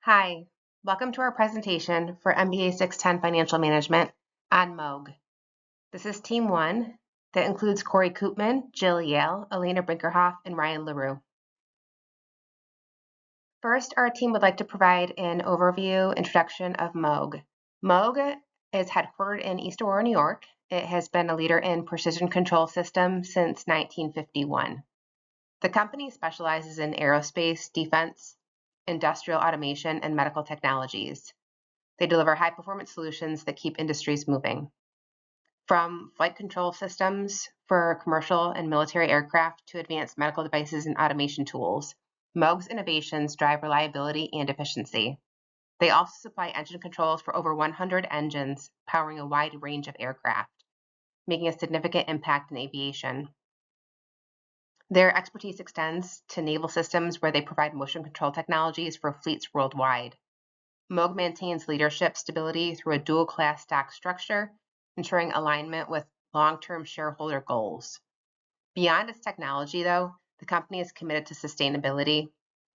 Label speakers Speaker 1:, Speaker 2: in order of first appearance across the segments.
Speaker 1: Hi, welcome to our presentation for MBA 610 Financial Management on MOG. This is Team 1 that includes Corey Koopman, Jill Yehl, Elena Brinkerhoff, and Ryan LaRue. First, our team would like to provide an introduction of MOG. MOG is headquartered in East Aurora, New York. It has been a leader in precision control systems since 1951. The company specializes in aerospace, defense, industrial automation, and medical technologies. They deliver high-performance solutions that keep industries moving. From flight control systems for commercial and military aircraft to advanced medical devices and automation tools, MOG's innovations drive reliability and efficiency. They also supply engine controls for over 100 engines, powering a wide range of aircraft, making a significant impact in aviation. Their expertise extends to naval systems where they provide motion control technologies for fleets worldwide. MOG maintains leadership stability through a dual-class stock structure, ensuring alignment with long-term shareholder goals. Beyond its technology, though, the company is committed to sustainability,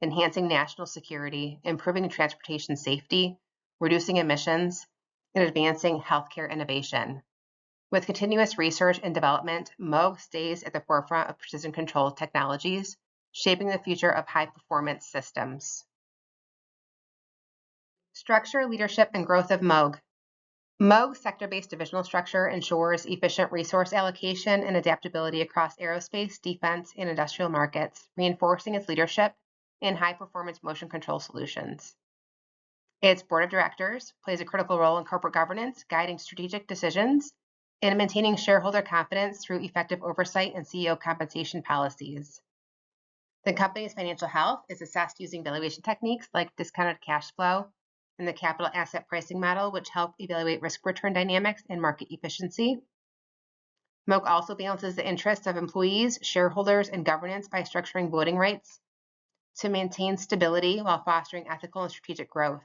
Speaker 1: enhancing national security, improving transportation safety, reducing emissions, and advancing healthcare innovation. With continuous research and development, MOG stays at the forefront of precision control technologies, shaping the future of high-performance systems. Structure, leadership, and growth of MOG. MOG's sector-based divisional structure ensures efficient resource allocation and adaptability across aerospace, defense, and industrial markets, reinforcing its leadership in high-performance motion control solutions. Its board of directors plays a critical role in corporate governance, guiding strategic decisions, and maintaining shareholder confidence through effective oversight and CEO compensation policies. The company's financial health is assessed using valuation techniques like discounted cash flow and the capital asset pricing model, which help evaluate risk-return dynamics and market efficiency. MOG also balances the interests of employees, shareholders, and governance by structuring voting rights to maintain stability while fostering ethical and strategic growth.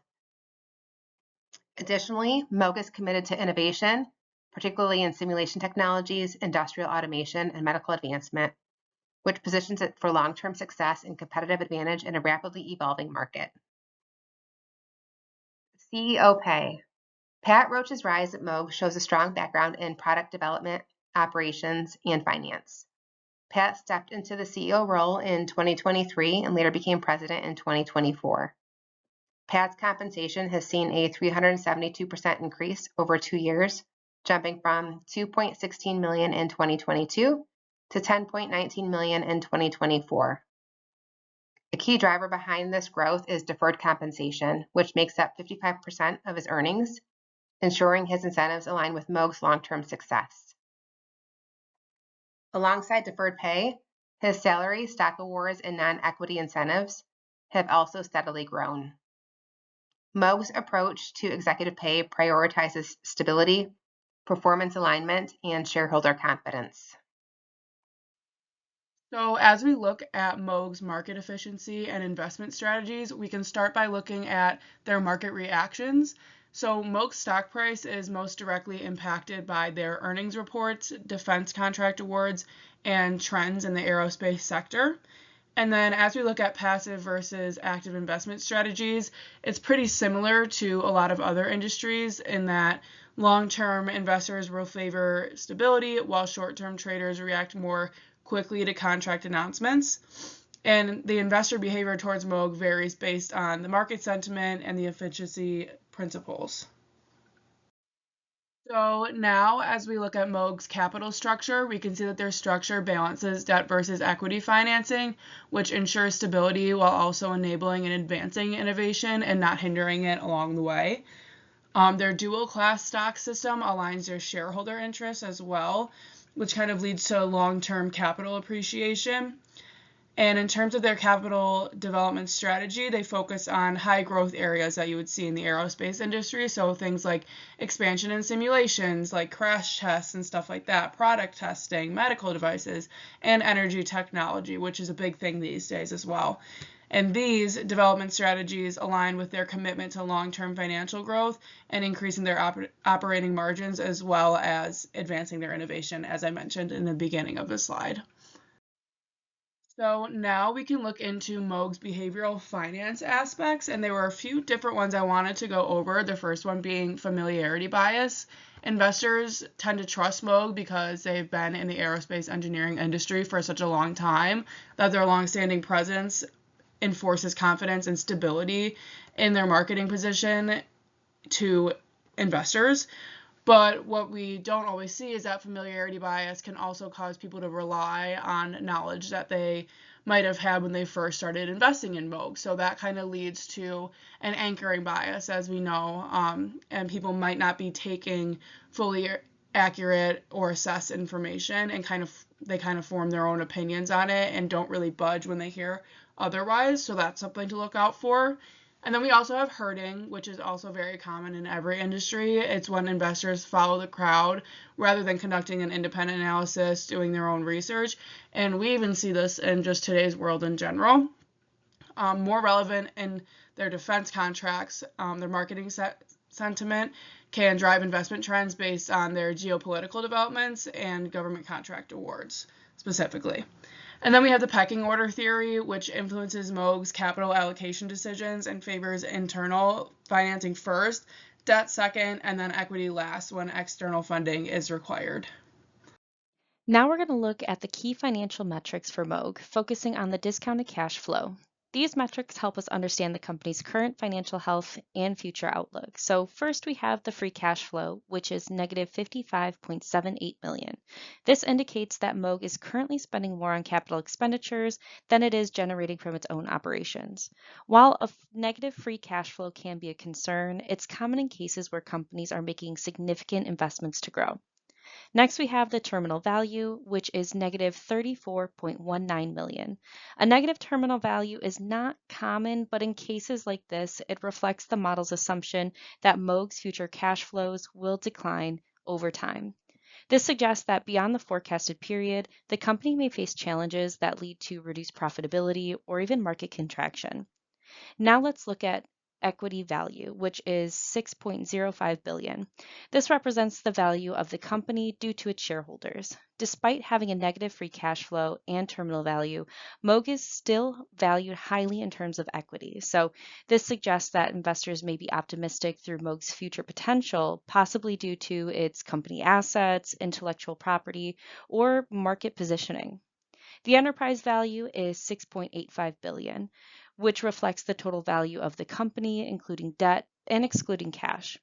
Speaker 1: Additionally, MOG is committed to innovation, particularly in simulation technologies, industrial automation, and medical advancement, which positions it for long-term success and competitive advantage in a rapidly evolving market. CEO pay. Pat Roach's rise at MOG shows a strong background in product development, operations, and finance. Pat stepped into the CEO role in 2023 and later became president in 2024. Pat's compensation has seen a 372% increase over 2 years, jumping from $2.16 million in 2022 to $10.19 million in 2024. A key driver behind this growth is deferred compensation, which makes up 55% of his earnings, ensuring his incentives align with MOG's long-term success. Alongside deferred pay, his salary, stock awards, and non-equity incentives have also steadily grown. MOG's approach to executive pay prioritizes stability, performance alignment, and shareholder confidence.
Speaker 2: So as we look at MOG's market efficiency and investment strategies, we can start by looking at their market reactions. So MOG's stock price is most directly impacted by their earnings reports, defense contract awards, and trends in the aerospace sector. And then as we look at passive versus active investment strategies, it's pretty similar to a lot of other industries in that long-term investors will favor stability while short-term traders react more quickly to contract announcements. And the investor behavior towards MOG varies based on the market sentiment and the efficiency principles. So now, as we look at MOG's capital structure, we can see that their structure balances debt versus equity financing, which ensures stability while also enabling and advancing innovation and not hindering it along the way. Their dual-class stock system aligns their shareholder interests as well, which kind of leads to long-term capital appreciation. And in terms of their capital development strategy, they focus on high growth areas that you would see in the aerospace industry. So things like expansion and simulations, like crash tests and stuff like that, product testing, medical devices, and energy technology, which is a big thing these days as well. And these development strategies align with their commitment to long-term financial growth and increasing their operating margins, as well as advancing their innovation, as I mentioned in the beginning of the slide. So now we can look into Moog's behavioral finance aspects, and there were a few different ones I wanted to go over. The first one being familiarity bias. Investors tend to trust Moog because they've been in the aerospace engineering industry for such a long time that their longstanding presence enforces confidence and stability in their marketing position to investors. But what we don't always see is that familiarity bias can also cause people to rely on knowledge that they might have had when they first started investing in Moog. So that kind of leads to an anchoring bias, as we know, and people might not be taking fully accurate or assessed information, and they kind of form their own opinions on it and don't really budge when they hear otherwise. So that's something to look out for. And then we also have herding, which is also very common in every industry. It's when investors follow the crowd rather than conducting an independent analysis, doing their own research. And we even see this in just today's world in general. More relevant in their defense contracts, their marketing sentiment can drive investment trends based on their geopolitical developments and government contract awards specifically. And then we have the pecking order theory, which influences Moog's capital allocation decisions and favors internal financing first, debt second, and then equity last when external funding is required.
Speaker 3: Now we're going to look at the key financial metrics for Moog, focusing on the discounted cash flow. These metrics help us understand the company's current financial health and future outlook. So first we have the free cash flow, which is negative 55.78 million. This indicates that Moog is currently spending more on capital expenditures than it is generating from its own operations. While a negative free cash flow can be a concern, it's common in cases where companies are making significant investments to grow. Next, we have the terminal value, which is negative 34.19 million. A negative terminal value is not common, but in cases like this, it reflects the model's assumption that Moog's future cash flows will decline over time. This suggests that beyond the forecasted period, the company may face challenges that lead to reduced profitability or even market contraction. Now let's look at equity value, which is 6.05 billion. This represents the value of the company due to its shareholders. Despite having a negative free cash flow and terminal value, Moog is still valued highly in terms of equity. So this suggests that investors may be optimistic through Moog's future potential, possibly due to its company assets, intellectual property, or market positioning. The enterprise value is 6.85 billion, which reflects the total value of the company, including debt and excluding cash.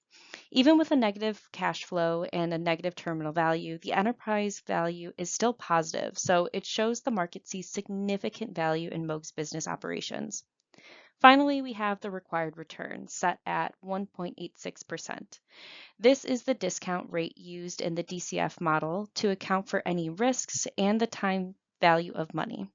Speaker 3: Even with a negative cash flow and a negative terminal value, the enterprise value is still positive, so it shows the market sees significant value in Moog's business operations. Finally, we have the required return set at 1.86%. This is the discount rate used in the DCF model to account for any risks and the time value of money.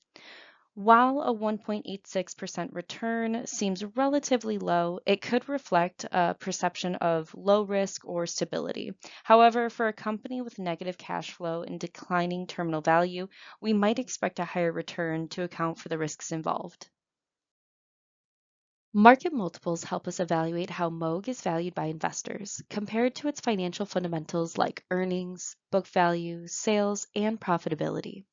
Speaker 3: While a 1.86% return seems relatively low, it could reflect a perception of low risk or stability. However, for a company with negative cash flow and declining terminal value, we might expect a higher return to account for the risks involved. Market multiples help us evaluate how Moog is valued by investors, compared to its financial fundamentals like earnings, book value, sales, and profitability.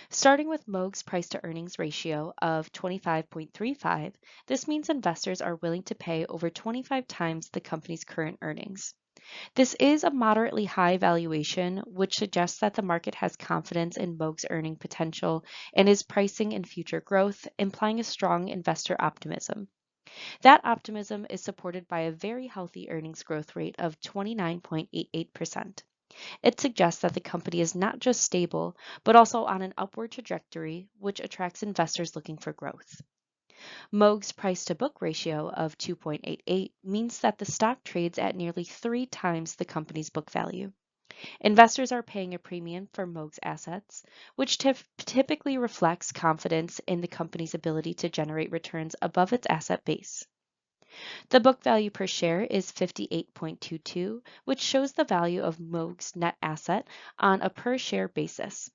Speaker 3: Starting with Moog's price to earnings ratio of 25.35, this means investors are willing to pay over 25 times the company's current earnings. This is a moderately high valuation, which suggests that the market has confidence in Moog's earning potential and is pricing in future growth, implying a strong investor optimism. That optimism is supported by a very healthy earnings growth rate of 29.88%. It suggests that the company is not just stable, but also on an upward trajectory, which attracts investors looking for growth. Moog's price to book ratio of 2.88 means that the stock trades at nearly 3 times the company's book value. Investors are paying a premium for Moog's assets, which typically reflects confidence in the company's ability to generate returns above its asset base. The book value per share is 58.22, which shows the value of Moog's net asset on a per share basis.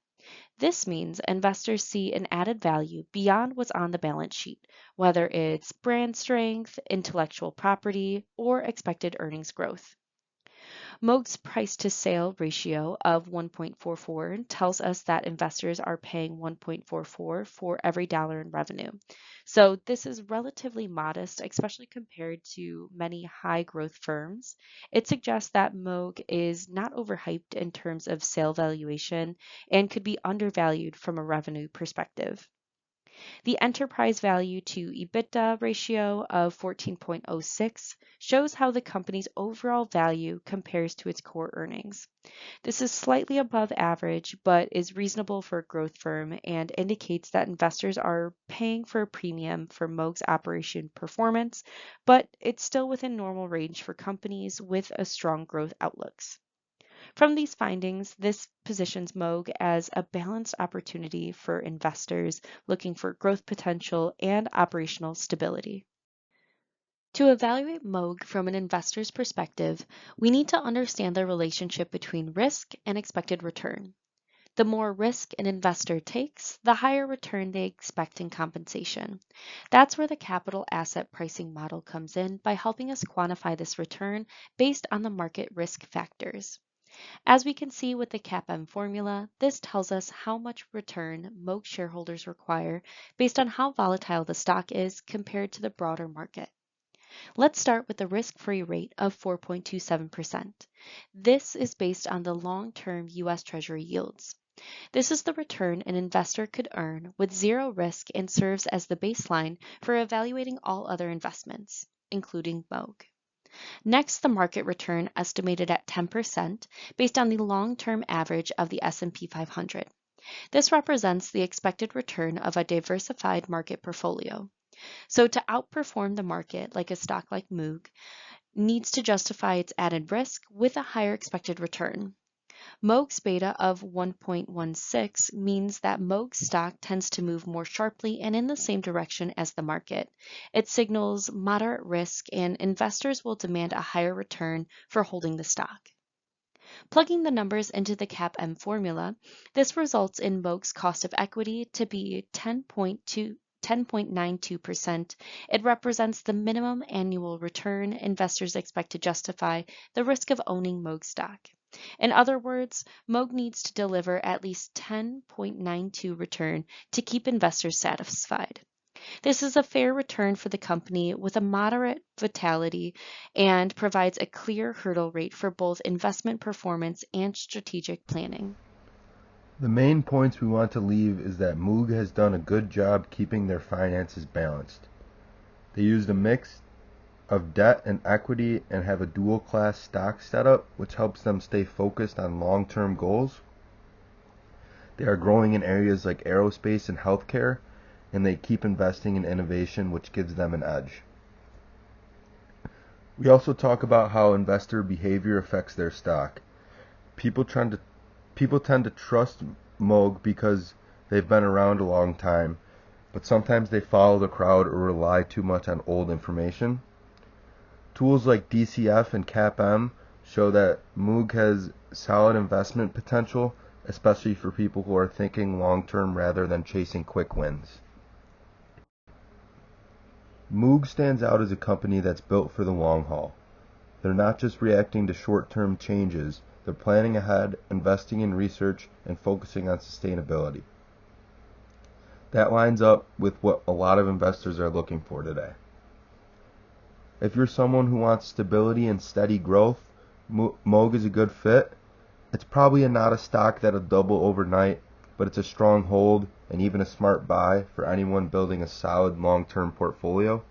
Speaker 3: This means investors see an added value beyond what's on the balance sheet, whether it's brand strength, intellectual property, or expected earnings growth. Moog's price to sale ratio of 1.44 tells us that investors are paying 1.44 for every dollar in revenue. So this is relatively modest, especially compared to many high growth firms. It suggests that Moog is not overhyped in terms of sale valuation and could be undervalued from a revenue perspective. The enterprise value to EBITDA ratio of 14.06 shows how the company's overall value compares to its core earnings. This is slightly above average, but is reasonable for a growth firm and indicates that investors are paying for a premium for Moog's operation performance, but it's still within normal range for companies with a strong growth outlooks. From these findings, this positions Moog as a balanced opportunity for investors looking for growth potential and operational stability. To evaluate Moog from an investor's perspective, we need to understand the relationship between risk and expected return. The more risk an investor takes, the higher return they expect in compensation. That's where the capital asset pricing model comes in by helping us quantify this return based on the market risk factors. As we can see with the CAPM formula, this tells us how much return Moog shareholders require based on how volatile the stock is compared to the broader market. Let's start with the risk-free rate of 4.27%. This is based on the long-term U.S. Treasury yields. This is the return an investor could earn with zero risk and serves as the baseline for evaluating all other investments, including Moog. Next, the market return estimated at 10% based on the long-term average of the S&P 500. This represents the expected return of a diversified market portfolio. So to outperform the market, like a stock like Moog, needs to justify its added risk with a higher expected return. Moog's beta of 1.16 means that Moog's stock tends to move more sharply and in the same direction as the market. It signals moderate risk and investors will demand a higher return for holding the stock. Plugging the numbers into the CAPM formula, this results in Moog's cost of equity to be 10.92%. It represents the minimum annual return investors expect to justify the risk of owning Moog stock. In other words, Moog needs to deliver at least 10.92 return to keep investors satisfied. This is a fair return for the company with a moderate volatility and provides a clear hurdle rate for both investment performance and strategic planning.
Speaker 4: The main points we want to leave is that Moog has done a good job keeping their finances balanced. They used a mix of debt and equity and have a dual class stock setup, which helps them stay focused on long-term goals. They are growing in areas like aerospace and healthcare, and they keep investing in innovation, which gives them an edge. We also talk about how investor behavior affects their stock. People tend to trust Moog because they've been around a long time, but sometimes they follow the crowd or rely too much on old information. Tools like DCF and CAPM show that Moog has solid investment potential, especially for people who are thinking long-term rather than chasing quick wins. Moog stands out as a company that's built for the long haul. They're not just reacting to short-term changes, they're planning ahead, investing in research, and focusing on sustainability. That lines up with what a lot of investors are looking for today. If you're someone who wants stability and steady growth, Moog is a good fit. It's probably not a stock that'll double overnight, but it's a strong hold and even a smart buy for anyone building a solid long-term portfolio.